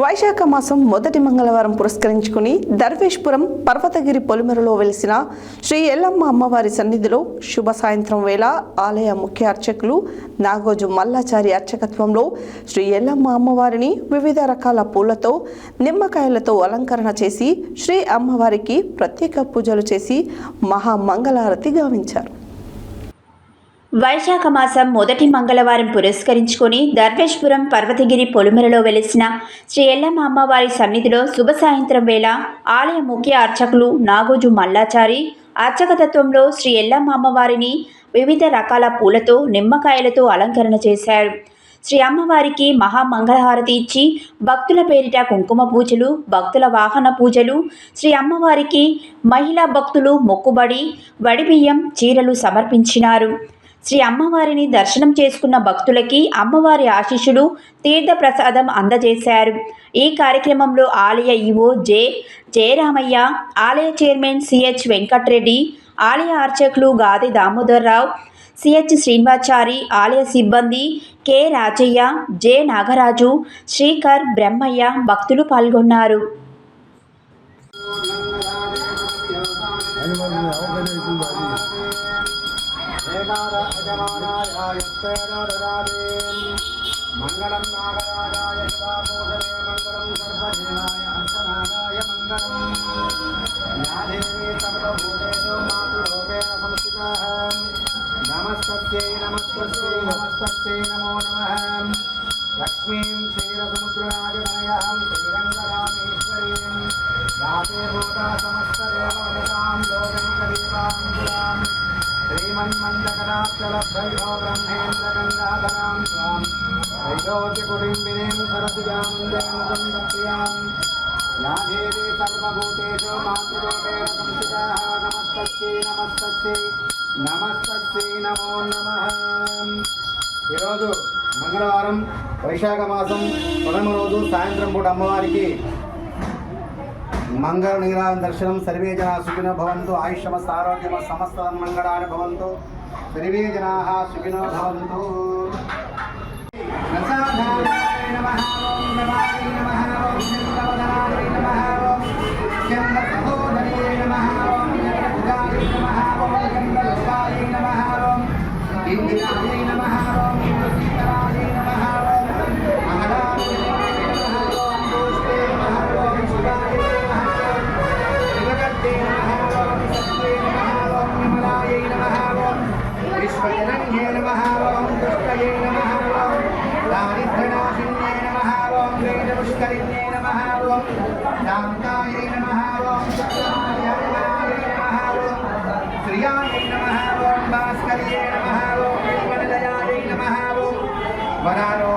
వైశాఖ మాసం మొదటి మంగళవారం పురస్కరించుకుని దర్వేష్పురం పర్వతగిరి పొలిమేరలో వెలిసిన శ్రీ ఎల్లమ్మ అమ్మవారి సన్నిధిలో శుభ సాయంత్రం వేళ ఆలయ ముఖ్య అర్చకులు నాగోజు మల్లాచారి అర్చకత్వంలో శ్రీ ఎల్లమ్మ అమ్మవారిని వివిధ రకాల పూలతో నిమ్మకాయలతో అలంకరణ చేసి శ్రీ అమ్మవారికి ప్రత్యేక పూజలు చేసి మహా మంగళారతి గావించారు. వైశాఖ మాసం మొదటి మంగళవారం పురస్కరించుకొని దర్వేష్పురం పర్వతగిరి పొలిమేరలో వెలిసిన శ్రీ ఎల్లమ్మ అమ్మవారి సన్నిధిలో శుభ సాయంత్రం వేళ ఆలయ ముఖ్య అర్చకులు నాగోజు మల్లాచారి అర్చకతత్వంలో శ్రీ ఎల్లమ్మ అమ్మవారిని వివిధ రకాల పూలతో నిమ్మకాయలతో అలంకరణ చేశారు. శ్రీ అమ్మవారికి మహామంగళహారతి ఇచ్చి భక్తుల పేరిట కుంకుమ పూజలు, భక్తుల వాహన పూజలు, శ్రీ అమ్మవారికి మహిళా భక్తులు మొక్కుబడి వడిబియ్యం, చీరలు సమర్పించినారు. శ్రీ అమ్మవారిని దర్శనం చేసుకున్న భక్తులకి అమ్మవారి ఆశీస్సులు, తీర్థప్రసాదం అందజేశారు. ఈ కార్యక్రమంలో ఆలయ ఈవో జయరామయ్య, ఆలయ చైర్మన్ సిహెచ్ వెంకట్రెడ్డి, ఆలయ అర్చకులు గాది దామోదర్రావు, సిహెచ్ శ్రీనివాచారి, ఆలయ సిబ్బంది కె రాజయ్య, జె నాగరాజు, శ్రీకర్, బ్రహ్మయ్య భక్తులు పాల్గొన్నారు. మంగళం నాగరాజాయ శివాపోషణే మంగళం సర్వజనాయ అర్చనాయ మంగళం యా దేవీ సర్వభూతేషు మాతృరూపేణ సంస్థితః నమస్తస్యై నమస్తస్యై నమస్తస్యై నమో నమః లక్ష్మీం క్షీరసముద్రరాజనయాం శ్రీరంగరామేశ్వరీం యాతే భూతా సమస్తదేవతాం లోకైకదీపాంకురాం శ్రీమన్మండకటాక్షలభ్రైభో బ్రహ్మేంద్ర గంగాధరాం స్వాం ైలోక్యకుటుంబినీం సరసిజాముందే ముకుందప్రియాం యా దేవీ సర్వభూతేషు మాతృరూపేణ సంస్థితః నమస్తస్యై నమస్తస్యై నమస్తస్యై నమో నమః. ఈరోజు మంగళవారం వైశాఖ మాసం ప్రథమ రోజు సాయంత్రం పూట అమ్మవారికి మంగళ నీరాజన దర్శనం. సర్వే జనా సుఖినో భవంతు, ఆయుష్యమస్త ఆరోగ్యమ సమస్త మంగళాని భవంతు, సర్వే జనాః సుఖినో భవంతు. విశ్వజనన్యే నమః ఓం దుష్టయే నమః ఓం దారిద్ర్యనాశిన్యే నమః ఓం వేదపుష్కరిణ్యే నమః ఓం శాంతాయే నమః ఓం సత్యనారాయణాయ నమః ఓం శ్రియాయే నమః ఓం భాస్కర్యే నమః ఓం నిర్మలదయాయే నమః ఓం వరారో